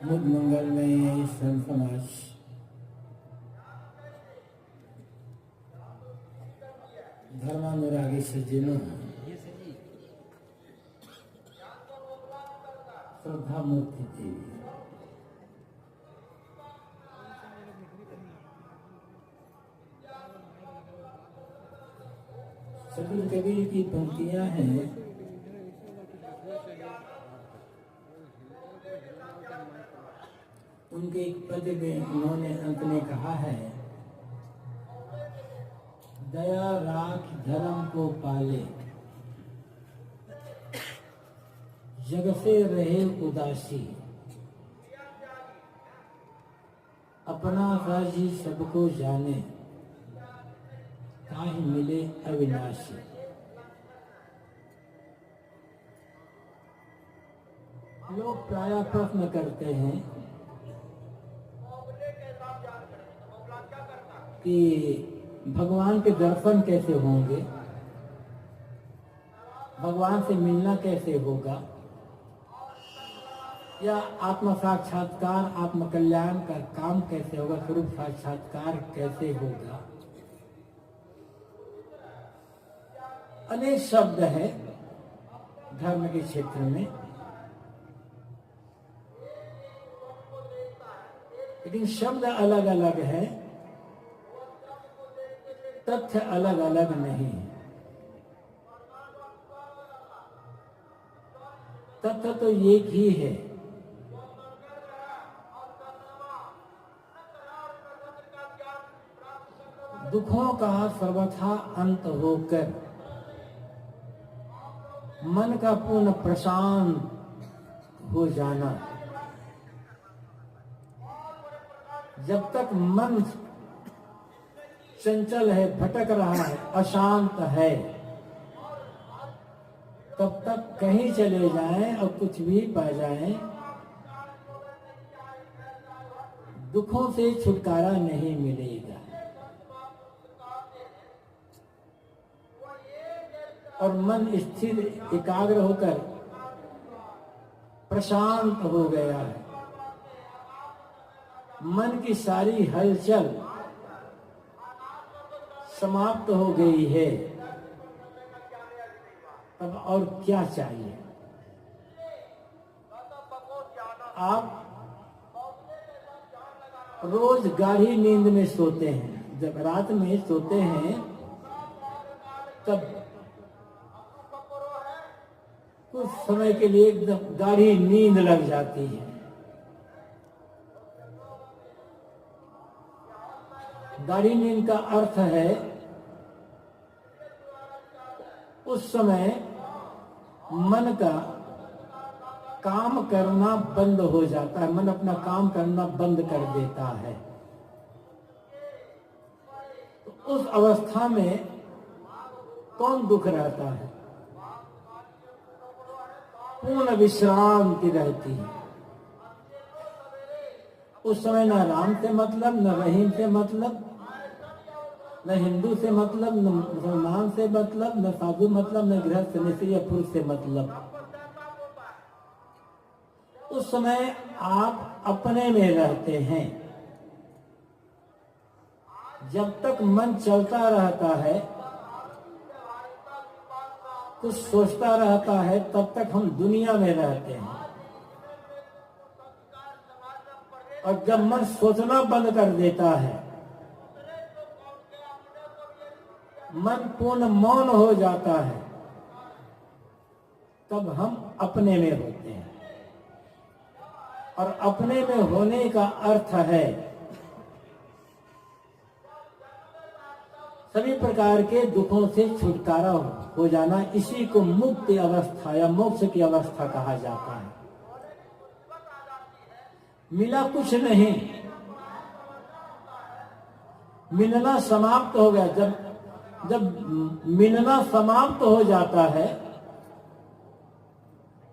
मुद मंगल में संत समाज धर्मानुरागी सज्जनों, श्रद्धा मूर्ति देवी, सभी कबीर की पंक्तियां हैं। उनके एक पद में उन्होंने अंत में कहा है, दया राख धर्म को पाले, जग से रहे उदासी, अपना राजी सबको जाने, काहे मिले अविनाशी। लोग प्रायः प्रश्न करते हैं कि भगवान के दर्शन कैसे होंगे, भगवान से मिलना कैसे होगा, या आत्म साक्षात्कार आत्म कल्याण का काम कैसे होगा, स्वरूप साक्षात्कार कैसे होगा। अनेक शब्द है धर्म के क्षेत्र में, लेकिन शब्द अलग अलग है, तथ्य अलग अलग नहीं है। तथ्य तो एक ही है। दुखों का सर्वथा अंत होकर मन का पूर्ण प्रशांत हो जाना। जब तक मन चंचल है, भटक रहा है, अशांत है, तब तक कहीं चले जाएं और कुछ भी पा जाएं, दुखों से छुटकारा नहीं मिलेगा। और मन स्थिर एकाग्र होकर प्रशांत हो गया है, मन की सारी हलचल समाप्त हो गई है, तब और क्या चाहिए। आप रोज गाढ़ी नींद में सोते हैं, जब रात में सोते हैं तब कुछ समय के लिए एकदम गाढ़ी नींद लग जाती है। गाढ़ी नींद का अर्थ है उस समय मन का काम करना बंद हो जाता है, मन अपना काम करना बंद कर देता है। तो उस अवस्था में कौन दुख रहता है? पूर्ण विश्रांति रहती है। उस समय न राम से मतलब, न रहीम से मतलब, न हिंदू से मतलब, न मुसलमान से मतलब, न साधु मतलब, न गृहस्थ सन्यासी या पुरुष से मतलब। उस समय आप अपने में रहते हैं। जब तक मन चलता रहता है, कुछ सोचता रहता है, तब तक हम दुनिया में रहते हैं। और जब मन सोचना बंद कर देता है, मन पूर्ण मौन हो जाता है, तब हम अपने में होते हैं। और अपने में होने का अर्थ है सभी प्रकार के दुखों से छुटकारा हो जाना। इसी को मुक्ति अवस्था या मोक्ष की अवस्था कहा जाता है। मिला कुछ नहीं, मिलना समाप्त हो गया। जब मिलना समाप्त हो जाता है,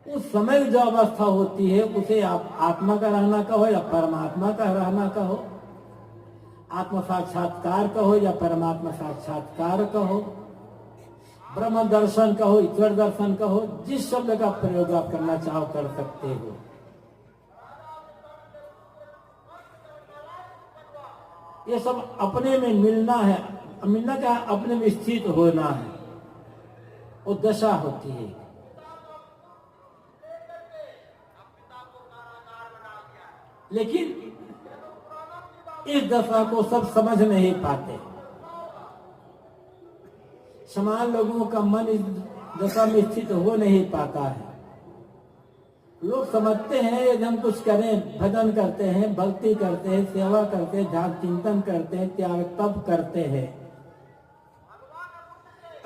उस समय जो अवस्था होती है उसे आप आत्मा का रहना कहो या परमात्मा का रहना कहो, आत्म साक्षात्कार कहो या परमात्मा साक्षात्कार कहो, ब्रह्म दर्शन कहो, ईश्वर दर्शन कहो, जिस शब्द का प्रयोग आप करना चाहो कर सकते हो। ये सब अपने में मिलना है। मिलना क्या, अपने में स्थित होना है, वो दशा होती है। लेकिन इस दशा को सब समझ नहीं पाते। समान लोगों का मन इस दशा में स्थित हो नहीं पाता है। लोग समझते हैं यदि हम कुछ करें, भजन करते हैं, भक्ति करते हैं, सेवा करते हैं, ध्यान चिंतन करते हैं, त्याग तप करते हैं,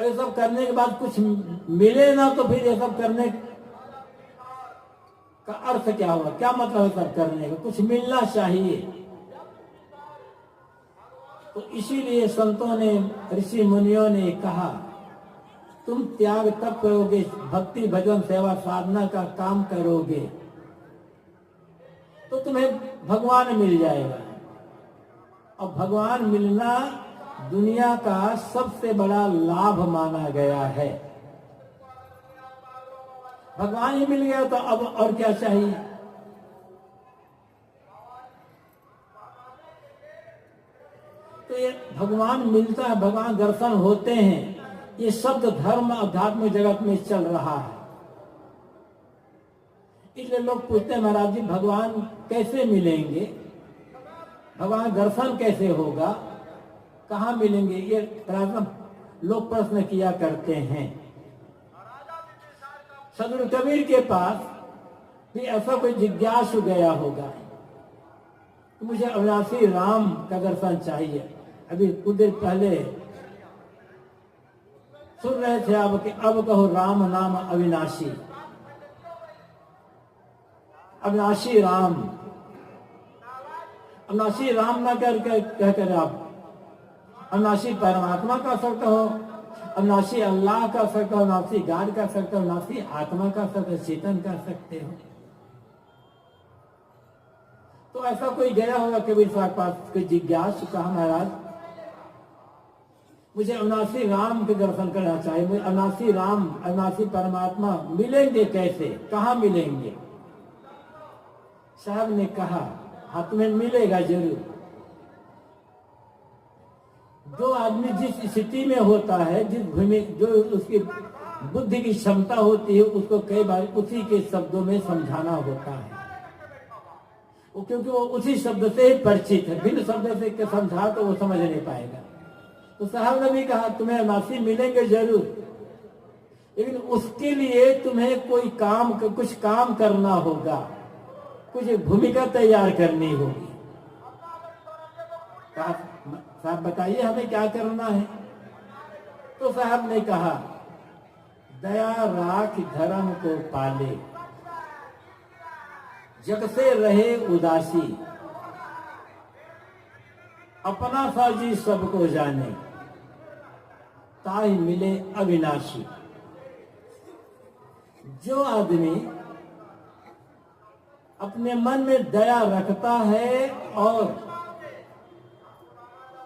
ये सब करने के बाद कुछ मिले ना तो फिर ये सब करने का अर्थ क्या हुआ, क्या मतलब है सब करने का, कुछ मिलना चाहिए। तो इसीलिए संतों ने, ऋषि मुनियों ने कहा, तुम त्याग तब करोगे, भक्ति भजन सेवा साधना का काम करोगे तो तुम्हें भगवान मिल जाएगा। और भगवान मिलना दुनिया का सबसे बड़ा लाभ माना गया है। भगवान ही मिल गया तो अब और क्या चाहिए। तो ये भगवान मिलता है, भगवान दर्शन होते हैं, ये शब्द धर्म अध्यात्म जगत में चल रहा है। इसलिए लोग पूछते हैं, महाराज जी भगवान कैसे मिलेंगे, भगवान दर्शन कैसे होगा, कहाँ मिलेंगे, ये लोग प्रश्न किया करते हैं। सदगुरु कबीर के पास भी ऐसा कोई जिज्ञासु गया होगा तो मुझे अविनाशी राम का दर्शन चाहिए। अभी कुछ देर पहले सुन रहे थे अब कि अब कहो राम नाम अविनाशी, अविनाशी राम, अविनाशी राम ना कहकर आप अविनाशी परमात्मा का सकते हो, अविनाशी अल्लाह का सकते हो, अविनाशी गाड का सकते हो, अविनाशी आत्मा का सकते हो, चेतन कर सकते हो। तो ऐसा कोई गया होगा कबीर साहब पास, कोई जिज्ञासु, कहा महाराज मुझे अविनाशी राम के दर्शन करना चाहिए, मुझे अविनाशी राम, अविनाशी परमात्मा मिलेंगे कैसे, कहाँ मिलेंगे। साहब ने कहा, हाँ तुम्हें मिलेगा जरूर। जो आदमी जिस स्थिति में होता है, जिस भूमि, जो उसकी बुद्धि की क्षमता होती है, उसको कई बार उसी के शब्दों में समझाना होता है, क्योंकि वो उसी शब्द से ही परिचित है। भिन्न शब्द से समझा तो वो समझ नहीं पाएगा। तो साहब ने भी कहा तुम्हें अविनाशी मिलेंगे जरूर, लेकिन उसके लिए तुम्हें कोई काम, कुछ काम करना होगा, कुछ भूमिका तैयार करनी होगी। कहा साहब बताइए हमें क्या करना है। तो साहब ने कहा, दया राख धर्म को पाले, जग से रहे उदासी, अपना साजी सबको जाने, ताई मिले अविनाशी। जो आदमी अपने मन में दया रखता है और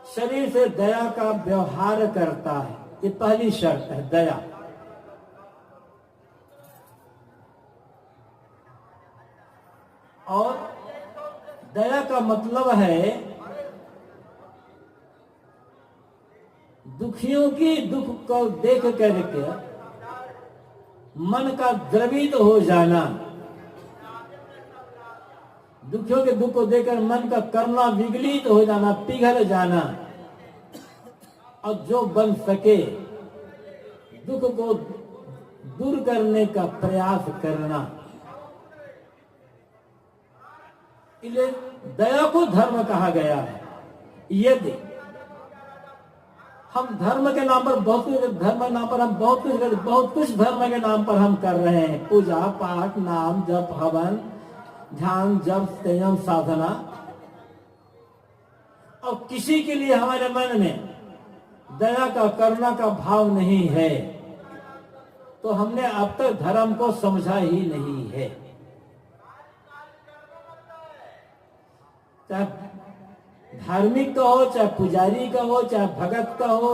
शरीर से दया का व्यवहार करता है, ये पहली शर्त है दया। और दया का मतलब है दुखियों की दुख को देख करके मन का द्रवित हो जाना, दुखियों के दुख को देखकर मन का करना विगलित हो जाना, पिघल जाना, और जो बन सके दुख को दूर करने का प्रयास करना। इसलिए दया को धर्म कहा गया है। यदि हम धर्म के नाम पर बहुत कुछ, धर्म के नाम पर हम बहुत कुछ धर्म के नाम पर हम कर रहे हैं, पूजा पाठ, नाम जप, हवन, ध्यान, जप, संयम, साधना, और किसी के लिए हमारे मन में दया का, करुणा का भाव नहीं है, तो हमने अब तक धर्म को समझा ही नहीं है। चाहे धार्मिक का हो, चाहे पुजारी का हो, चाहे भगत का हो,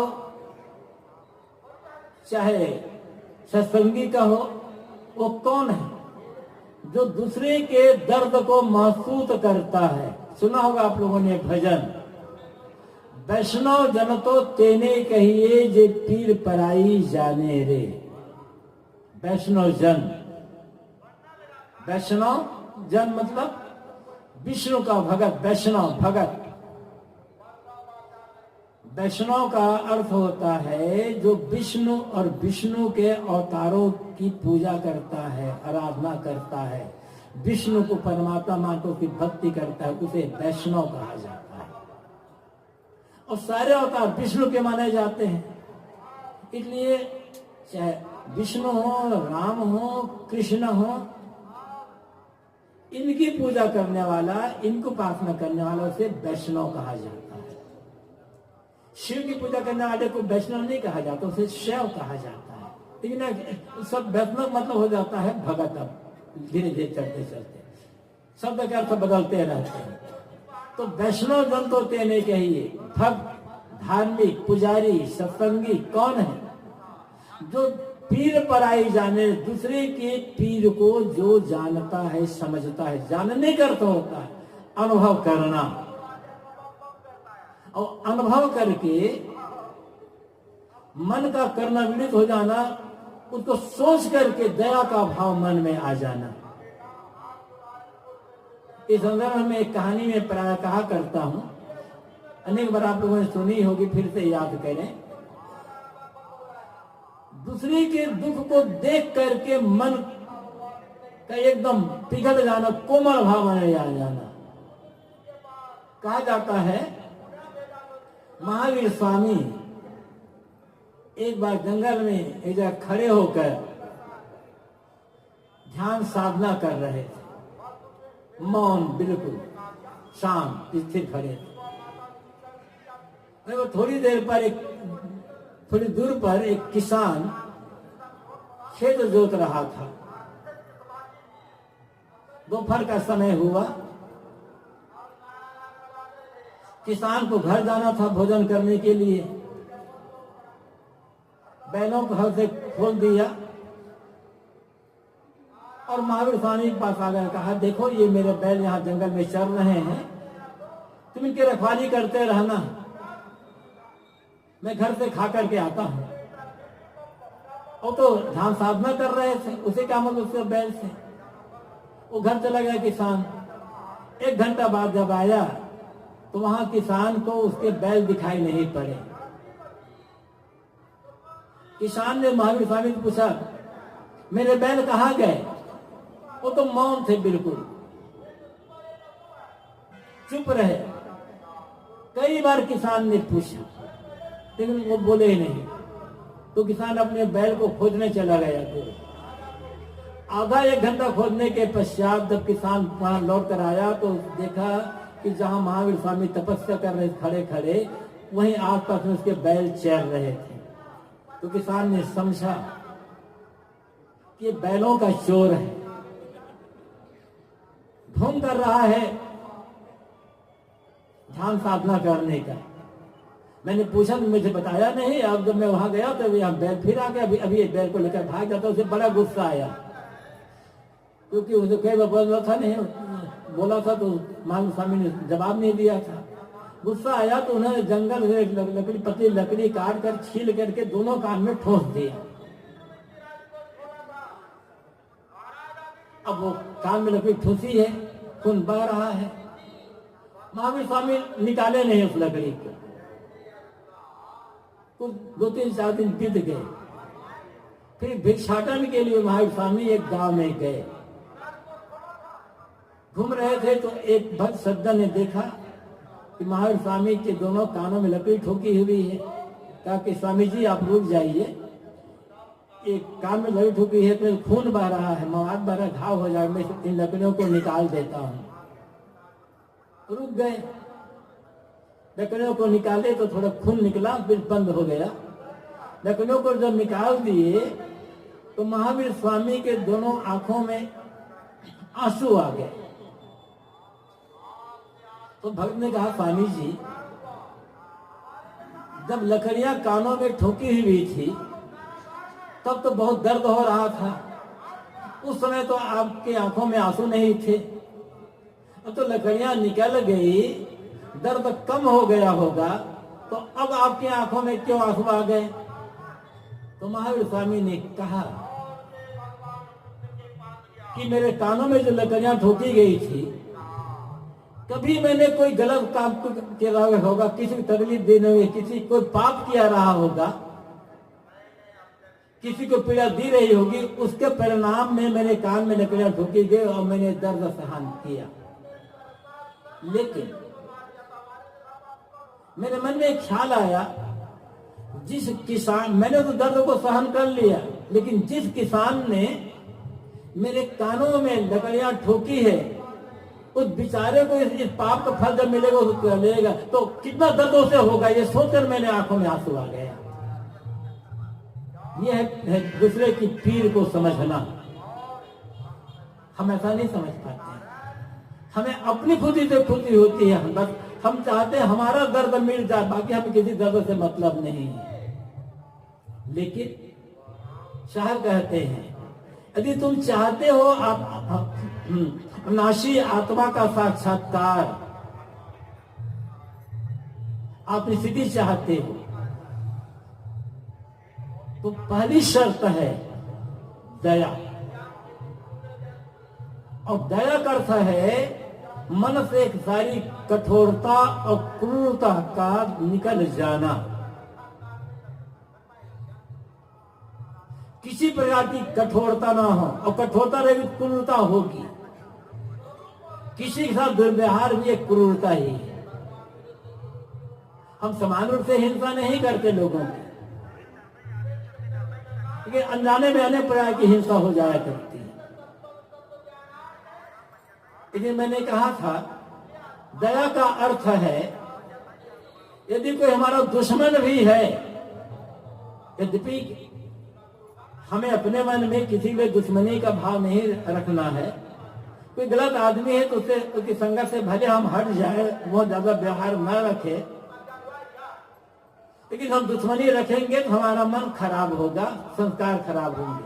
चाहे सत्संगी का हो, वो कौन है जो दूसरे के दर्द को महसूस करता है। सुना होगा आप लोगों ने भजन, वैष्णव जन तो तेने कहिए जे पीर पराई जाने रे। वैष्णव जन, वैष्णव जन मतलब विष्णु का भगत, वैष्णव भगत। वैष्णव का अर्थ होता है जो विष्णु और विष्णु के अवतारों की पूजा करता है, आराधना करता है, विष्णु को परमात्मा मानकर की भक्ति करता है, उसे वैष्णव कहा जाता है। और सारे अवतार विष्णु के माने जाते हैं, इसलिए चाहे विष्णु हो, राम हो, कृष्ण हो, इनकी पूजा करने वाला, इनको उपासना करने वाला उसे वैष्णव कहा जाता है। शिव की पूजा करने वाले को वैष्णव नहीं कहा जाता, उसे शैव कहा जाता है। लेकिन सब वैष्णव मतलब हो जाता है भगत। अब धीरे धीरे चलते चलते शब्द के अर्थ बदलते रहते हैं। तो वैष्णव जन तो तेने कहिए, भक्त, धार्मिक, पुजारी, सत्संगी कौन है? जो पीर पराई जाने, दूसरे के पीर को जो जानता है, समझता है। जानने का अर्थ होता है अनुभव करना, और अनुभव करके मन का करना विदित हो जाना, उसको सोच करके दया का भाव मन में आ जाना। इस संदर्भ में एक कहानी में प्राय कहा करता हूं, अनेक बार आप लोगों ने सुनी होगी, फिर से याद करें। दूसरे के दुख को देख करके मन का एकदम पिघल जाना, कोमल भाव में आ जाना। कहा जाता है महावीर स्वामी एक बार जंगल में एक जगह खड़े होकर ध्यान साधना कर रहे थे, मौन, बिल्कुल शांत स्थिर खड़े थे। वो थोड़ी देर पर थोड़ी दूर पर एक किसान खेत जोत रहा था। दोपहर का समय हुआ, किसान को घर जाना था भोजन करने के लिए। बैलों को हल से खोल दिया और महावीर स्वामी के पास आ गए, कहा देखो ये मेरे बैल यहाँ जंगल में चल रहे हैं, तुम इनकी रखवाली करते रहना, मैं घर से खा करके आता हूं। वो तो ध्यान साधना कर रहे थे, उसे क्या मतलब उसके बैल से। वो घर चला गया किसान। 1 घंटा बाद जब आया तो वहां किसान को उसके बैल दिखाई नहीं पड़े। किसान ने महावीर स्वामी से पूछा, मेरे बैल कहाँ गए? वो तो मौन थे, बिल्कुल चुप रहे। कई बार किसान ने पूछा लेकिन वो बोले ही नहीं। तो किसान अपने बैल को खोजने चला गया। तो आधा 1 घंटा खोजने के पश्चात जब किसान वहां लौट कर आया तो देखा कि जहां महावीर स्वामी तपस्या कर रहे खड़े खड़े, वहीं आसपास में उसके बैल चर रहे थे। तो किसान ने समझा कि ये बैलों का चोर है, ढोंग कर रहा है ध्यान साधना करने का। मैंने पूछा तो मुझे बताया नहीं। अब जब मैं वहां गया तो यहाँ बैल फिर आ गया, अभी एक बैल को लेकर भाग जाता। उसे बड़ा गुस्सा आया, क्योंकि उसे कई बार बोला था तो महावीर स्वामी ने जवाब नहीं दिया था। गुस्सा आया तो उन्होंने जंगल से लकड़ी, पतली लकड़ी काट कर छील करके दोनों कान में ठोस दिया। अब वो कान में लकड़ी ठूसी है, खून बह रहा है। महावीर स्वामी निकाले नहीं उस लकड़ी को। कुछ 2-3-4 दिन बीत गए। फिर भिक्षाटन के लिए महावीर स्वामी एक गांव में गए। घूम रहे थे तो एक भक्त सज्जन ने देखा कि महावीर स्वामी के दोनों कानों में लकड़ी ठोकी हुई है। कहा कि स्वामी जी आप रुक जाइए, एक कान में लकड़ी ठोकी है तो खून बह रहा है, मवाद बह रहा, घाव हो जाएगा, मैं इन लकड़ियों को निकाल देता हूं। रुक गए, लकड़ियों को निकाले तो थोड़ा खून निकला, फिर बंद हो गया। लकड़ियों को जब निकाल दिए तो महावीर स्वामी के दोनों आंखों में आंसू आ गए। तो भक्त ने कहा स्वामी जी, जब लकड़ियां कानों में ठोकी हुई थी तब तो बहुत दर्द हो रहा था, उस समय तो आपके आंखों में आंसू नहीं थे। अब तो लकड़ियां निकल गई, दर्द कम हो गया होगा, तो अब आपकी आंखों में क्यों आंसू आ गए? तो महावीर स्वामी ने कहा कि मेरे कानों में जो लकड़ियां ठोकी गई थी, कभी मैंने कोई गलत काम किया होगा, किसी को तकलीफ देने हुए, किसी कोई पाप किया रहा होगा, किसी को पीड़ा दी रही होगी, उसके परिणाम में मेरे कान में लकड़ियां ठोकी गई और मैंने दर्द सहन किया। लेकिन मेरे मन में एक ख्याल आया, जिस किसान, मैंने तो दर्द को सहन कर लिया, लेकिन जिस किसान ने मेरे कानों में लकड़ियां ठोकी है, उस बेचारे को इस पाप का फल जब मिलेगा उसको लेगा तो कितना दर्द उसे होगा, ये सोचकर मेरे आंखों में आंसू आ गया। यह है दूसरे की पीड़ को समझना। हम ऐसा नहीं समझ पाते, हमें अपनी खुदी से खुशी होती है, बस हम चाहते हैं हमारा दर्द मिट जाए, बाकी हमें किसी दर्द से मतलब नहीं है। लेकिन शायर कहते हैं, यदि तुम चाहते हो आप नाशी आत्मा का साक्षात्कार, आप स्थिति चाहते हो, तो पहली शर्त है दया। और दया का अर्थ है मन से एक सारी कठोरता और क्रूरता का निकल जाना। किसी प्रकार की कठोरता ना हो, और कठोरता रहेगी क्रूरता होगी। किसी के साथ दुर्व्यवहार भी एक क्रूरता ही है। हम समान रूप से हिंसा नहीं करते लोगों की, लेकिन अनजाने में अनेक प्रकार की हिंसा हो जाया करती है। लेकिन मैंने कहा था, दया का अर्थ है यदि कोई हमारा दुश्मन भी है, यद्यपि हमें अपने मन में किसी भी दुश्मनी का भाव नहीं रखना है। कोई गलत आदमी है तो उसे, उसकी संगत से भले हम हट जाए, वो ज्यादा व्यवहार न रखे, लेकिन हम दुश्मनी रखेंगे तो हमारा मन खराब होगा, संस्कार खराब होंगे।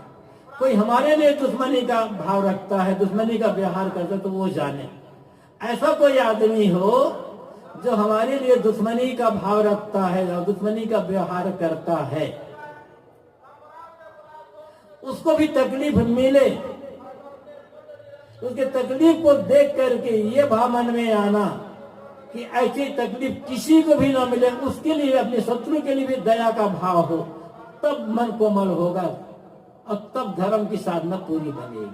कोई हमारे लिए दुश्मनी का भाव रखता है, दुश्मनी का व्यवहार करता है, तो वो जाने। ऐसा कोई आदमी हो जो हमारे लिए दुश्मनी का भाव रखता है और दुश्मनी का व्यवहार करता है, उसको भी तकलीफ मिले, उसके तकलीफ को देख करके ये भाव मन में आना कि ऐसी तकलीफ किसी को भी ना मिले, उसके लिए, अपने शत्रु के लिए भी दया का भाव हो, तब मन कोमल होगा और तब धर्म की साधना पूरी बनेगी।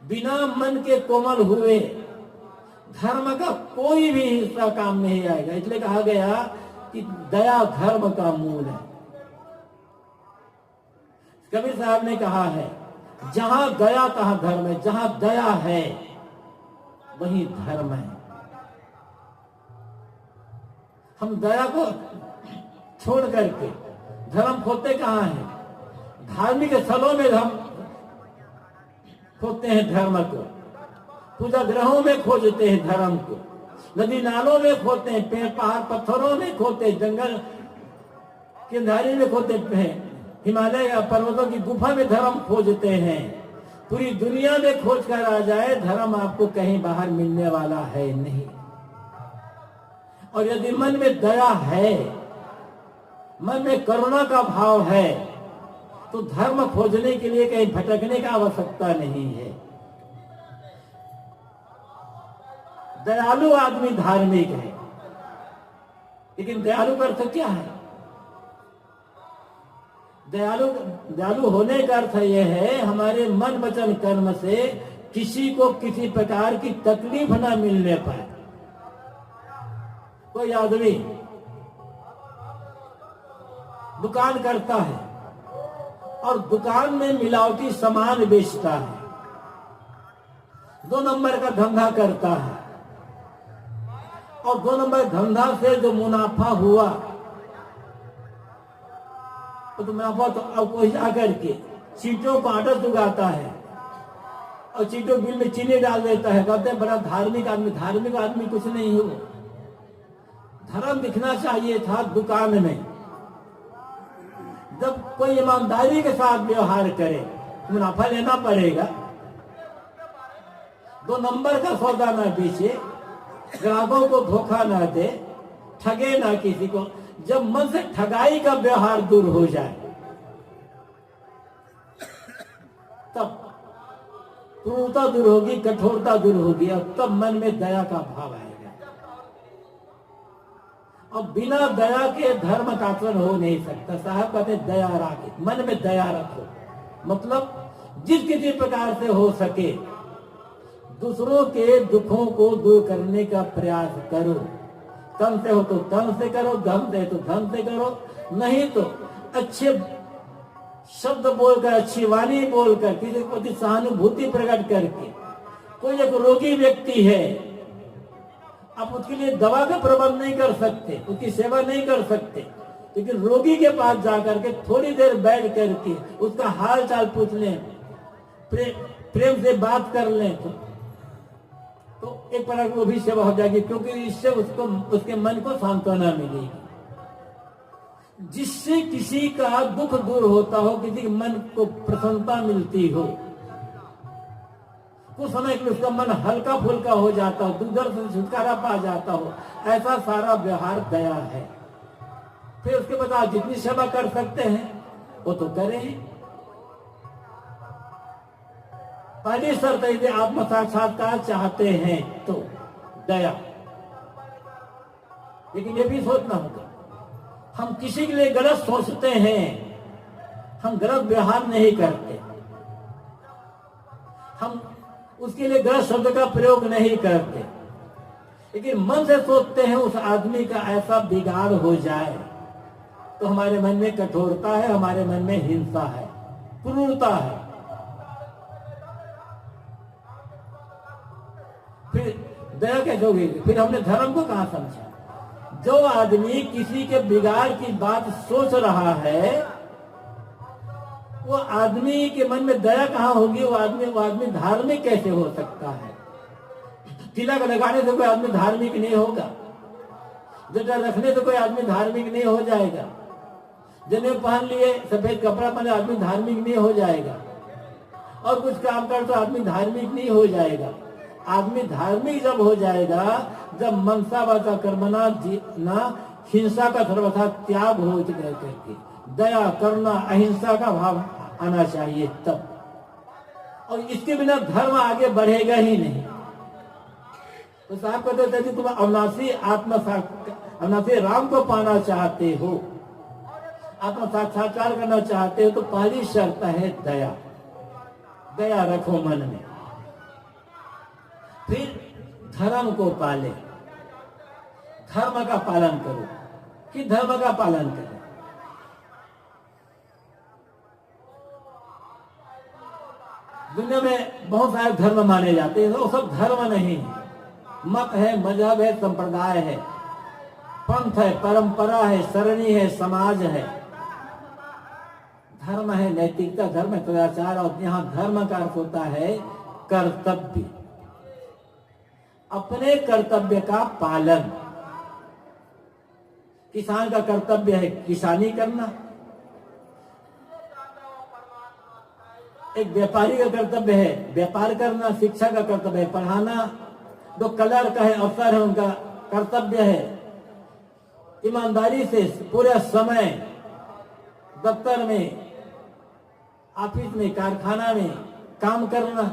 बिना मन के कोमल हुए धर्म का कोई भी हिस्सा काम नहीं आएगा। इसलिए कहा गया कि दया धर्म का मूल है। कबीर साहब ने कहा है, जहां दया तहां धर्म है, जहां दया है वहीं धर्म है। हम दया को छोड़ करके धर्म खोते कहां हैं? धार्मिक स्थलों में हम खोते हैं धर्म को, पूजा ग्रहों में खोजते हैं धर्म को, नदी नालों में खोते हैं, पेड़ पहाड़ पत्थरों में खोते हैं, जंगल की अंधारी में खोते हैं, हिमालय या पर्वतों की गुफा में धर्म खोजते हैं। पूरी दुनिया में खोज कर आ जाए, धर्म आपको कहीं बाहर मिलने वाला है नहीं। और यदि मन में दया है, मन में करुणा का भाव है, तो धर्म खोजने के लिए कहीं भटकने की आवश्यकता नहीं है। दयालु आदमी धार्मिक है, लेकिन दयालु का अर्थ क्या है? दयालु होने का अर्थ यह है, हमारे मन वचन कर्म से किसी को किसी प्रकार की तकलीफ न मिलने पाए। कोई आदमी दुकान करता है और दुकान में मिलावटी सामान बेचता है, 2 नंबर का धंधा करता है, और 2 नंबर धंधा से जो मुनाफा हुआ, तो मुनाफा तो अब कोई आकर के चीटों को आटा चुगाता है और चीटों बिल में चीनी डाल देता है। कहते हैं बड़ा धार्मिक आदमी। धार्मिक आदमी कुछ नहीं हो। धर्म दिखना चाहिए था दुकान में। जब कोई ईमानदारी के साथ व्यवहार करे, मुनाफा लेना पड़ेगा। 2 नंबर का सौदा न बेचे, ग्राहकों को धोखा न दे, ठगे ना किसी को। जब मन से ठगाई का व्यवहार दूर हो जाए तब क्रूरता दूर होगी, कठोरता दूर होगी, और तब मन में दया का भाव आएगा। और बिना दया के धर्म का आचरण हो नहीं सकता। साहब कहते दया राखे, मन में दया रखो, मतलब जिस किसी प्रकार से हो सके दूसरों के दुखों को दूर करने का प्रयास करो। तन से हो तो तन से करो, धन से तो धन से करो, नहीं तो अच्छे शब्द बोलकर, अच्छी वाणी बोलकर, किसी के प्रति सहानुभूति प्रकट करके। कोई एक रोगी व्यक्ति है, आप उसके लिए दवा का प्रबंध नहीं कर सकते, उसकी सेवा नहीं कर सकते, लेकिन रोगी के पास जाकर के थोड़ी देर बैठ करके उसका हाल चाल पूछ लें, प्रेम से बात कर लें, तो एक प्रकार की वो भी सेवा हो जाएगी, क्योंकि इससे उसको, उसके मन को सांत्वना मिलेगी। जिससे किसी का दुख दूर होता हो, किसी के मन को प्रसन्नता मिलती हो, कुछ समय के लिए उसका मन हल्का फुल्का हो जाता हो, दुख दर्द से छुटकारा पा जाता हो, ऐसा सारा व्यवहार दया है। फिर उसके बाद आप जितनी सेवा कर सकते हैं वो तो करें ही। पहली शर्त यदि आत्म साक्षात्कार चाहते हैं तो दया। लेकिन ये भी सोचना होगा, हम किसी के लिए गलत सोचते हैं, हम गलत व्यवहार नहीं करते, हम उसके लिए गलत शब्द का प्रयोग नहीं करते, लेकिन मन से सोचते हैं उस आदमी का ऐसा बिगाड़ हो जाए, तो हमारे मन में कठोरता है, हमारे मन में हिंसा है, क्रूरता है। फिर दया कैसे होगी? फिर हमने धर्म को कहां समझा? जो आदमी किसी के बिगाड़ की बात सोच रहा है, वो आदमी के मन में दया कहां होगी? वो आदमी धार्मिक कैसे हो सकता है? तिलक लगाने से कोई आदमी धार्मिक नहीं होगा, जटा रखने से कोई आदमी धार्मिक नहीं हो जाएगा, जनेऊ पहन लिए, सफेद कपड़ा पहने आदमी धार्मिक नहीं हो जाएगा, और कुछ काम कर तो आदमी धार्मिक नहीं हो जाएगा। आदमी धार्मिक जब हो जाएगा जब मनसा वाचा कर्मणा ना हिंसा का सर्वथा त्याग हो करके दया करुणा अहिंसा का भाव आना चाहिए तब, और इसके बिना धर्म आगे बढ़ेगा ही नहीं। तो साहब कहते थे कि तुम अविनाशी राम को पाना चाहते हो, आत्म साक्षात्कार करना चाहते हो, तो पहली शर्त है दया। दया रखो मन में। फिर धर्म को पाले, धर्म का पालन करो। कि धर्म का पालन करें? दुनिया में बहुत सारे धर्म माने जाते हैं, वो सब धर्म नहीं है। मत है, मजहब है, संप्रदाय है, पंथ है, परंपरा है, सरणी है, समाज है। धर्म है नैतिकता, धर्म है सदाचार, और यहाँ धर्म का अर्थ होता है कर्तव्य। अपने कर्तव्य का पालन। किसान का कर्तव्य है किसानी करना, एक व्यापारी का कर्तव्य है व्यापार करना, शिक्षा का कर्तव्य है पढ़ाना, जो कलर का है अफसर है उनका कर्तव्य है ईमानदारी से पूरे समय दफ्तर में, ऑफिस में, कारखाना में काम करना।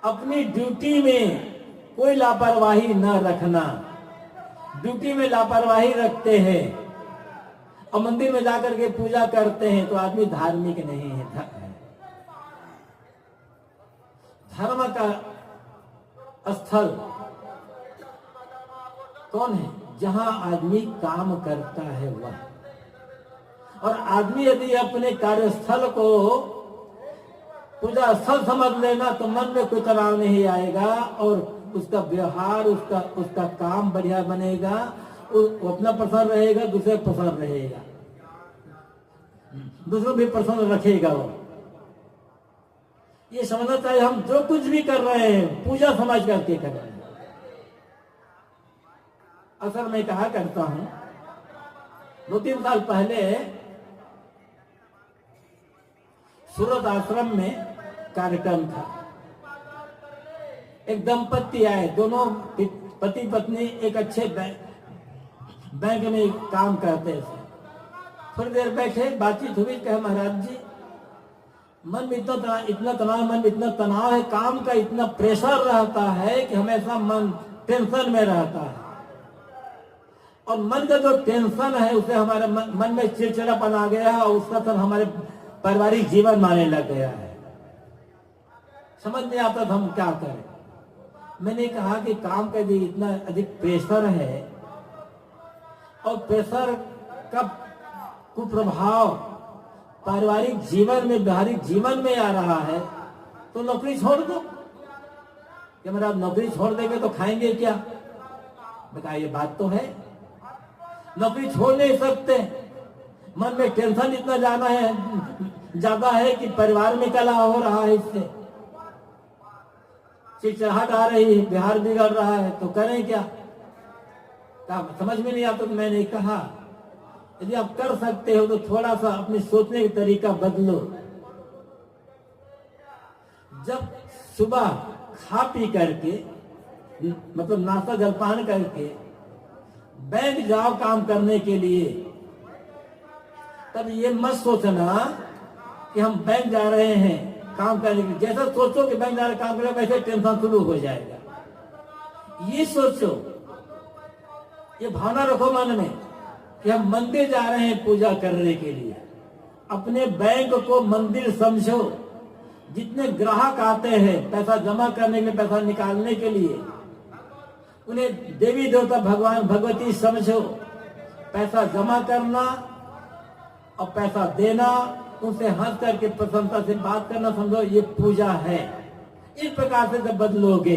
अपनी ड्यूटी में कोई लापरवाही न रखना। ड्यूटी में लापरवाही रखते हैं और मंदिर में जाकर के पूजा करते हैं तो आदमी धार्मिक नहीं है। धर्म का स्थल कौन है? जहां आदमी काम करता है वह। और आदमी यदि अपने कार्यस्थल को पूजा स्थल समझ लेना तो मन में कोई तनाव नहीं आएगा और उसका व्यवहार, उसका काम बढ़िया बनेगा, वो अपना प्रसन्न रहेगा, दूसरे प्रसन्न रहेगा, दूसरों भी प्रसन्न रखेगा। वो ये समझना चाहिए हम जो कुछ भी कर रहे हैं पूजा समझ करके कर रहे हैं। अक्सर मैं कहा करता हूं, 2-3 साल पहले सूरत आश्रम में कार्यक्रम था। एक दंपत्ति आए, दोनों पति पत्नी एक अच्छे बैंक में काम करते थे। थोड़ी देर बैठे, बातचीत हुई, कहे महाराज जी मन में इतना तनाव है, काम का इतना प्रेशर रहता है कि हमेशा मन टेंशन में रहता है, और मन का जो टेंशन है उसे हमारे मन में चिड़चिड़ापन आ गया है और उसका असर हमारे पारिवारिक जीवन माने लग गया है। समझ नहीं आता था हम क्या करें। मैंने कहा कि काम का भी इतना अधिक प्रेशर है और प्रेशर का कुप्रभाव पारिवारिक जीवन में, व्यवहारिक जीवन में आ रहा है, तो नौकरी छोड़ दो। कि मेरा नौकरी छोड़ देंगे तो खाएंगे क्या? बताया ये बात तो है, नौकरी छोड़ नहीं सकते। मन में टेंशन इतना ज्यादा है कि परिवार में कलह हो रहा है, इससे चिड़चिड़ाहट आ रही है, व्यवहार बिगड़ रहा है, तो करें क्या? समझ में नहीं आता। तो मैंने कहा यदि आप कर सकते हो तो थोड़ा सा अपने सोचने का तरीका बदलो। जब सुबह खा पी करके, मतलब नाश्ता जलपान करके बैंक जाओ काम करने के लिए, तब ये मत सोचना कि हम बैंक जा रहे हैं काम करने के लिए। जैसा सोचो कि बैंक जा रहे काम करें, वैसे टेंशन शुरू हो जाएगा। ये सोचो, ये भावना रखो मन में कि हम मंदिर जा रहे हैं पूजा करने के लिए। अपने बैंक को मंदिर समझो। जितने ग्राहक आते हैं पैसा जमा करने के लिए, पैसा निकालने के लिए, उन्हें देवी देवता भगवान भगवती समझो। पैसा जमा करना और पैसा देना, उनसे हंस करके प्रसन्नता से बात करना समझो ये पूजा है। इस प्रकार से जब बदलोगे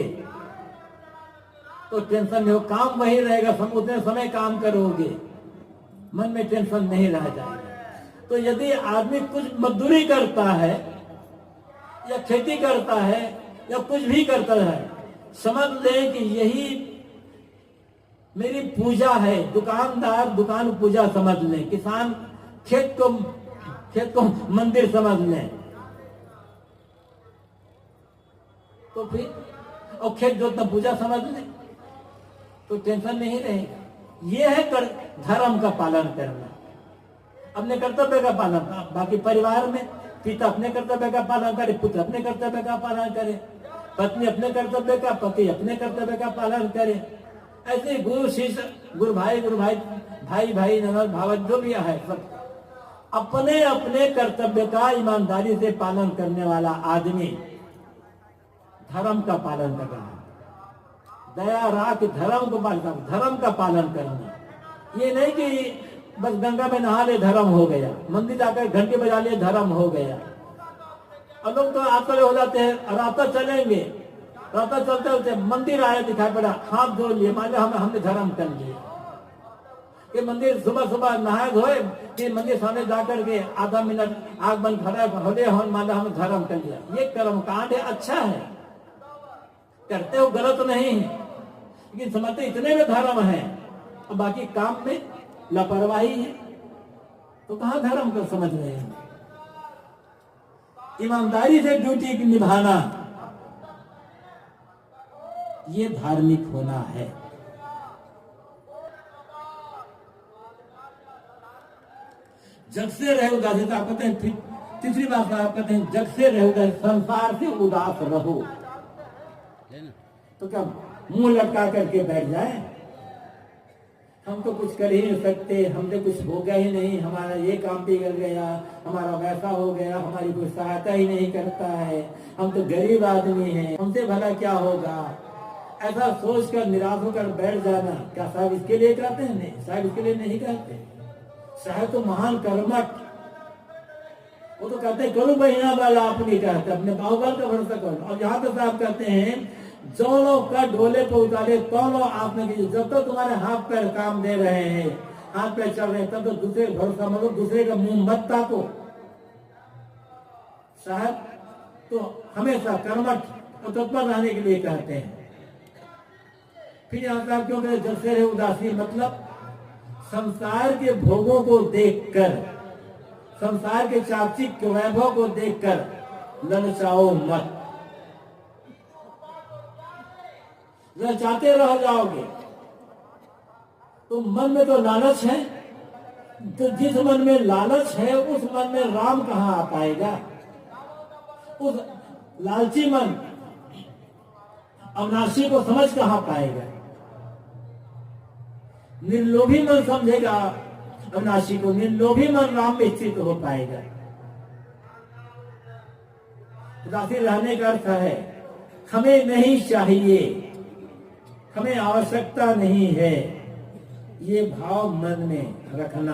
तो टेंशन नहीं हो, काम वही रहेगा, उतने समय काम करोगे, मन में टेंशन नहीं रह जाएगा। तो यदि आदमी कुछ मजदूरी करता है या खेती करता है या कुछ भी करता है, समझ ले कि यही मेरी पूजा है। दुकानदार दुकान पूजा समझ ले, किसान खेत को मंदिर समझ ले। तो फिर और खेत जोतना पूजा समझ ले तो टेंशन नहीं रहेगा। ये है धर्म का पालन करना, अपने कर्तव्य का पालन। बाकी परिवार में पिता अपने कर्तव्य का पालन करे, पुत्र अपने कर्तव्य का पालन करे, पत्नी अपने कर्तव्य का, पति अपने कर्तव्य का पालन करे। ऐसे गुरु शिष्य, गुरु भाई भाई ननद भावत जो भी है, सब अपने अपने कर्तव्य का ईमानदारी से पालन करने वाला आदमी धर्म का पालन कर रहा है। दया राख धर्म को पालन, धर्म का पालन करना। ये नहीं कि बस गंगा में नहा ले धर्म हो गया, मंदिर जाकर घंटे बजा ले धर्म हो गया। और लोग तो आजकल हो जाते हैं, रास्ता चलेंगे, रास्ता चलते चलते मंदिर आया दिखाई पड़ा, हाथ धो लिए, मान लो हमने धर्म कर लिया। ये मंदिर सुबह सुबह नहाए धोए, फिर मंदिर सामने जाकर के आधा मिनट आग बंद खड़ा होले, मान लो हमने धर्म कर लिया। ये कर्म कांड है, अच्छा है, करते हो गलत नहीं है, लेकिन समझते इतने में धर्म है और बाकी काम में लापरवाही है, तो कहां धर्म को समझ रहे हैं। ईमानदारी से ड्यूटी निभाना, ये धार्मिक होना है। जग से रहे उदास, आप कहते हैं तीसरी बात आप कहते हैं जग से रहे उदास, संसार से उदास रहो। तो क्या मुंह लटका करके बैठ जाए? हम तो कुछ कर ही नहीं सकते, हमसे कुछ होगा ही नहीं, हमारा ये काम बिगड़ गया, हमारा वैसा हो गया, हमारी कोई सहायता ही नहीं करता है, हम तो गरीब आदमी हैं, हमसे भला क्या होगा। ऐसा सोचकर निराश होकर बैठ जाना, क्या साहब इसके लिए कहते हैं? नहीं, साहब इसके लिए नहीं कहते। साहब तो महान कर्मठ, वो तो कहते हैं करो महीना वाला, आप नहीं कहते, अपने बाहुबल का भरोसा करो। और यहाँ तो साहब कहते हैं जोलों का ढोले पे उतारे तोलो आपने कीजिए। जब तक तुम्हारे हाथ पैर काम दे रहे हैं, हाथ पैर चल रहे हैं, तब तो दूसरे भरोसा मत, दूसरे का मुंह मत ताको। साहब तो हमेशा कर्मठ और तत्पर रहने के लिए कहते हैं। फिर यहाँ साहब क्यों कहते जब से रहे उदासी, मतलब संसार के भोगों को देखकर, संसार के चापचिक वैभव को देखकर ललचाओ मत। ललचाते रह जाओगे तो मन में तो लालच है, तो जिस मन में लालच है उस मन में राम कहाँ आ पाएगा? उस लालची मन अविनाशी को समझ कहाँ पाएगा? निर्लोभी मन समझेगा अविनाशी को, निर्लोभी मन राम में स्थित हो पाएगा। उदासी रहने का अर्थ है हमें नहीं चाहिए, हमें आवश्यकता नहीं है, ये भाव मन में रखना।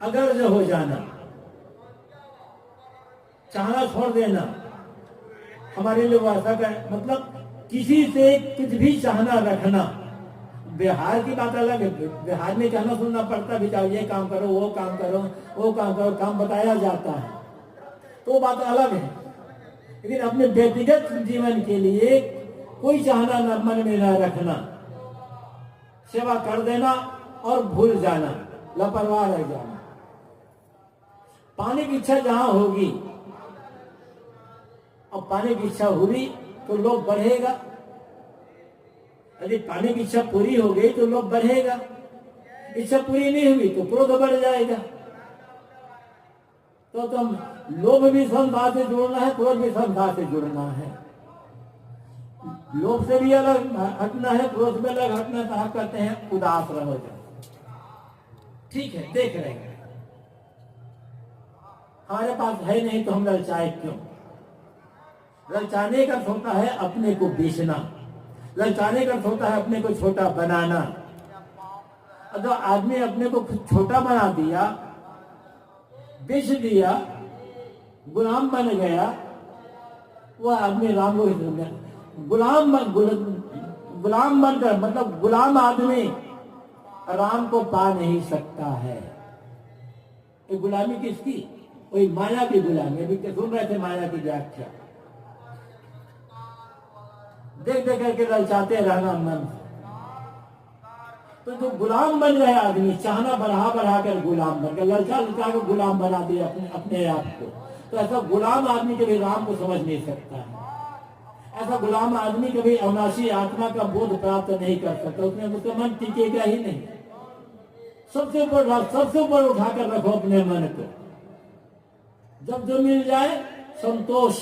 अगर्ज हो जाना, चाहना छोड़ देना, हमारे लिए ऐसा का मतलब किसी से कुछ भी चाहना रखना। बिहार की बात अलग है, बिहार में कहना सुनना पड़ता भी, जाओ ये काम करो, वो काम करो, वो काम करो, काम बताया जाता है, तो बात अलग है। लेकिन अपने व्यक्तिगत जीवन के लिए कोई चाहना न मन में न रखना, सेवा कर देना और भूल जाना, लापरवाह रह जाना। पाने की इच्छा जहां होगी, और पाने की इच्छा हुई तो लोभ बढ़ेगा, यदि पाने की इच्छा पूरी हो गई तो लोभ बढ़ेगा, इच्छा पूरी नहीं हुई तो क्रोध बढ़ जाएगा। तो तुम लोभ भी संसार से जुड़ना है, क्रोध भी संसार से जुड़ना है। लोभ से भी अलग हटना है, क्रोध में अलग हटना है। तो कहते हैं उदास रहो जाओ, ठीक है देख रहे हैं हमारे पास है नहीं तो हम ललचाए क्यों? ललचाने का अर्थ होता है अपने को बेचना, ललचाने का अर्थ होता है अपने को छोटा बनाना। अगर आदमी अपने को छोटा बना दिया, बेच दिया, गुलाम बन गया, वह आदमी राम को गुलाम बनकर मतलब गुलाम आदमी राम को पा नहीं सकता है। ये गुलामी किसकी? वही माया की गुलामी। अभी सुन रहे थे माया की व्याख्या, देख देख करके ललचाते रहना मन। तो जो गुलाम बन गए आदमी, चाहना बढ़ा बढ़ा कर गुलाम बन गया, ललचा ललचा कर गुलाम बना दिया अपने आप को। तो ऐसा गुलाम आदमी कभी राम को समझ नहीं सकता है। ऐसा गुलाम आदमी कभी अविनाशी आत्मा का बोध प्राप्त नहीं कर सकता, उसमें उसका मन टिकेगा ही नहीं। सबसे ऊपर उठाकर रखो अपने मन को। जब जो मिल जाए संतोष,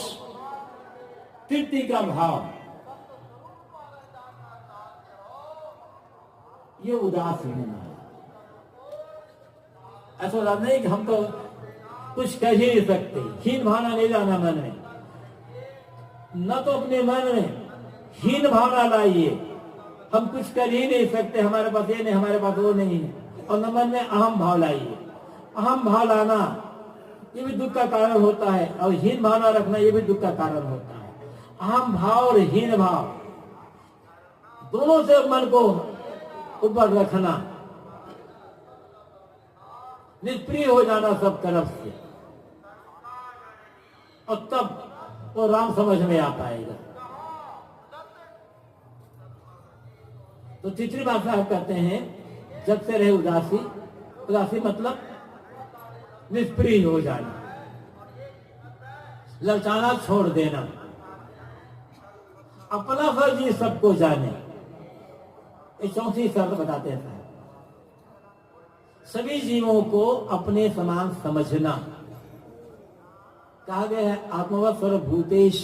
तृप्ति का भाव, ये उदास होना है। ऐसा नहीं कि हम तो कुछ कह ही नहीं सकते, हीन भावना नहीं लाना मन में। न तो अपने मन में हीन भावना लाइए, हम कुछ कर ही नहीं सकते, हमारे पास ये नहीं, हमारे पास वो नहीं है। और न मन में अहम भाव लाइए। अहम भाव लाना ये भी दुख का कारण होता है, और हीन भावना रखना ये भी दुख का कारण होता है। अहम भाव और हीन भाव दोनों से मन को ऊपर रखना, निष्प्रिय हो जाना सब तरफ से, और तब वो राम समझ में आ पाएगा। तो तीसरी बात साहब कहते हैं जब से रहे उदासी। उदासी मतलब निष्प्रिय हो जाना, ललचाना छोड़ देना, अपना फर्ज ये सबको जाने। एक चौथी शर्त बताते हैं सभी जीवों को अपने समान समझना। कहा गया है आत्मवत् सर्वभूतेश,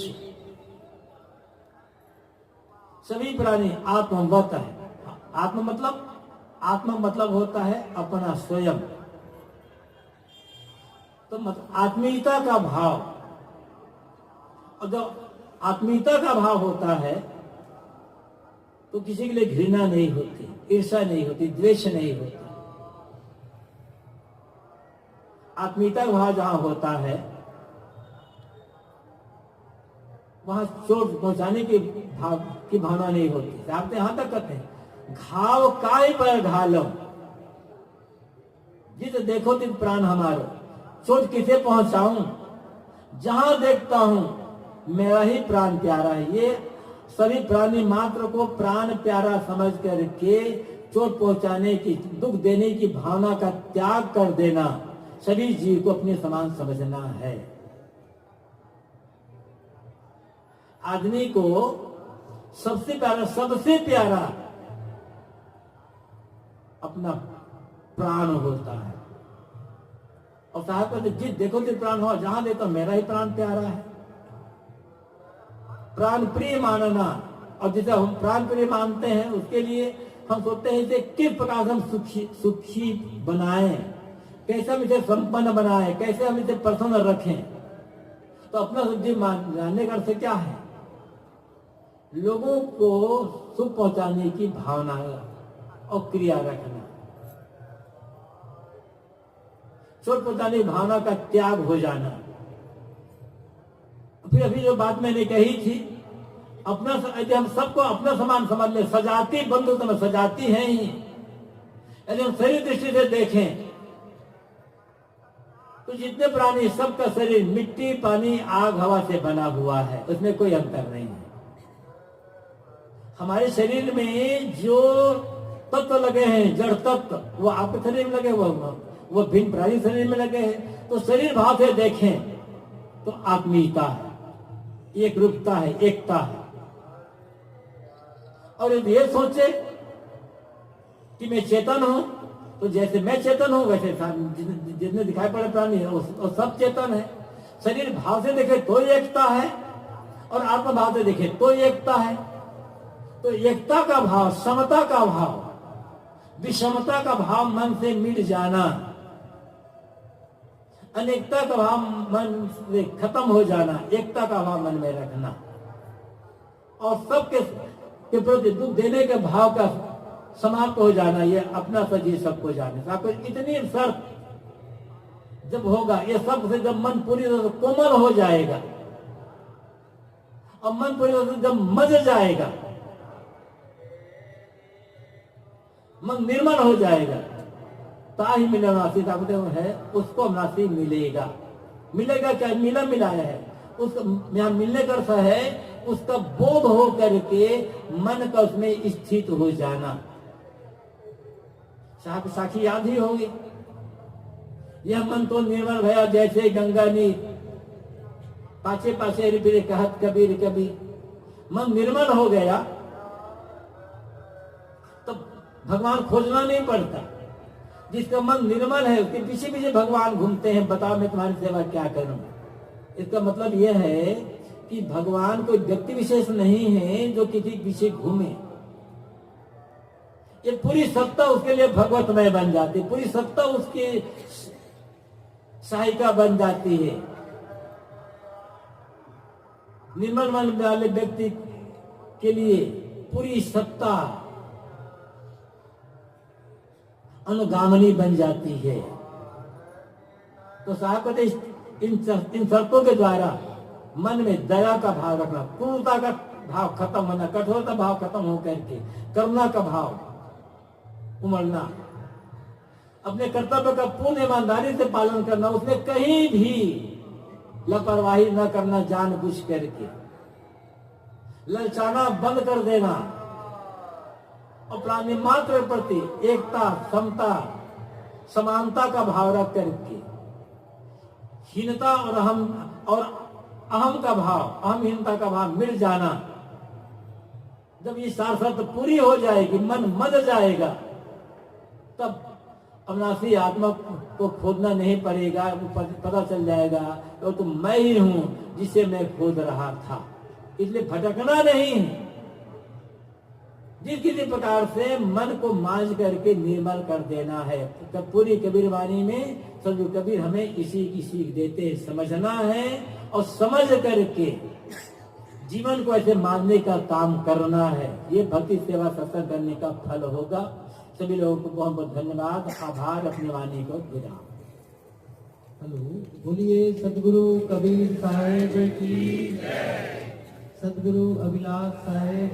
सभी प्राणी आत्मवत् है। आत्म मतलब होता है अपना स्वयं। तो आत्मीयता का भाव, और जब आत्मीयता का भाव होता है तो किसी के लिए घृणा नहीं होती, ईर्ष्या नहीं होती, द्वेष नहीं होता। आत्मीयता का भाव जहां होता है वहां चोट पहुंचाने की भावना नहीं होती। आप यहां तक कहते हैं घाव काय पर घालो, जित देखो तित प्राण हमारो। चोट किसे पहुंचाऊं? जहां देखता हूं मेरा ही प्राण प्यारा है। ये सभी प्राणी मात्र को प्राण प्यारा समझ करके चोट पहुंचाने की, दुख देने की भावना का त्याग कर देना, सभी जीव को अपने समान समझना है। आदमी को सबसे प्यारा अपना प्राण होता है। और साहब कहते जिस देखो तो प्राण हो, जहां देखो मेरा ही प्राण प्यारा है। प्राण प्रिय मानना, और जिसे हम प्राण प्रिय मानते हैं उसके लिए हम सोचते हैं इसे किस प्रकार से हम सुखी बनाएं, कैसे हम इसे संपन्न बनाएं, कैसे हम इसे प्रसन्न रखें। तो अपना सुखी जानने का अर्थ क्या है? लोगों को सुख पहुंचाने की भावना और क्रिया रखना, चोट पहुंचाने की भावना का त्याग हो जाना। फिर अभी जो बात मैंने कही थी, अपना यदि हम सबको अपना समान समझ ले, सजाती बंधु तो सजाती है ही। यदि हम शरीर दृष्टि से देखें तो जितने प्राणी सबका शरीर मिट्टी, पानी, आग, हवा से बना हुआ है, उसमें कोई अंतर नहीं है। हमारे शरीर में जो तत्व लगे हैं, जड़ तत्व, वो आपके शरीर में लगे, वो भिन्न प्राणी शरीर में लगे हैं। तो शरीर भाव से देखें तो आत्मीयता है, एक रूपता है, एकता है। और यदि ये सोचे कि मैं चेतन हूं, तो जैसे मैं चेतन हूं वैसे जितने दिखाई पड़े प्राणी है वो सब चेतन है। शरीर भाव से देखे तो एकता है, और आत्म भाव से देखे तो एकता है। तो एकता का भाव, समता का भाव, विषमता का भाव मन से मिट जाना, अनेकता का भाव मन से खत्म हो जाना, एकता का भाव मन में रखना, और सबके प्रति दुख देने के भाव का समाप्त हो जाना, ये अपना सजी सबको जाने। आपको इतनी शर्त जब होगा, ये सब से जब मन पूरी तरह से कोमल हो जाएगा और मन पूरी तरह से जब मज जाएगा, मन निर्मल हो जाएगा, ताही मिलनासी है, उसको नासी मिलेगा। मिलेगा क्या? मिला है उस यहाँ मिलने का अर्थ है उसका बोध हो करके मन का उसमें स्थित हो जाना। साखी याद ही होगी, यह मन तो निर्मल भया जैसे गंगा नीर, पाछे पाछे रिपिरे कहत कबीर कभी। मन निर्मल हो गया तो भगवान खोजना नहीं पड़ता। जिसका मन निर्मल है उसके पीछे पीछे भगवान घूमते हैं, बताओ मैं तुम्हारी सेवा क्या करूं। इसका मतलब यह है कि भगवान कोई व्यक्ति विशेष नहीं है जो किसी पीछे घूमे। ये पूरी सत्ता उसके लिए भगवतमय बन जाती है, पूरी सत्ता उसकी सहायिका बन जाती है। निर्मल मन वाले व्यक्ति के लिए पूरी सत्ता अनुगामनी बन जाती है। तो साहब कहते इन शर्तों के द्वारा मन में दया का भाव रखना, क्रूरता का भाव खत्म होना, कठोरता भाव खत्म हो करके करुणा का भाव उमड़ना, अपने कर्तव्य का पूर्ण ईमानदारी से पालन करना, उसमें कहीं भी लापरवाही न करना, जानबूझ करके ललचाना बंद कर देना, और प्राणी मात्र प्रति एकता, समता, समानता का भाव रख करके हीनता और अहम का भाव, अहमहीनता का भाव मिल जाना। जब ये सार शर्त पूरी हो जाएगी, मन मद जाएगा, तब अविनाशी आत्मा को खोदना नहीं पड़ेगा। पता चल जाएगा वो तो मैं ही हूं जिसे मैं खोद रहा था। इसलिए भटकना नहीं, जिस किसी प्रकार से मन को मांझ करके निर्मल कर देना है। तो पूरी कबीर वाणी में सदगुरु कबीर हमें इसी की सीख देते हैं, समझना है और समझ करके जीवन को ऐसे मानने का काम करना है। ये भक्ति सेवा सत्संग करने का फल होगा। सभी लोगों को बहुत बहुत धन्यवाद, आभार। अपनी वाणी को विराम। हेलो, बोलिए सदगुरु कबीर साहेब की, सदगुरु अभिलाष साहेब।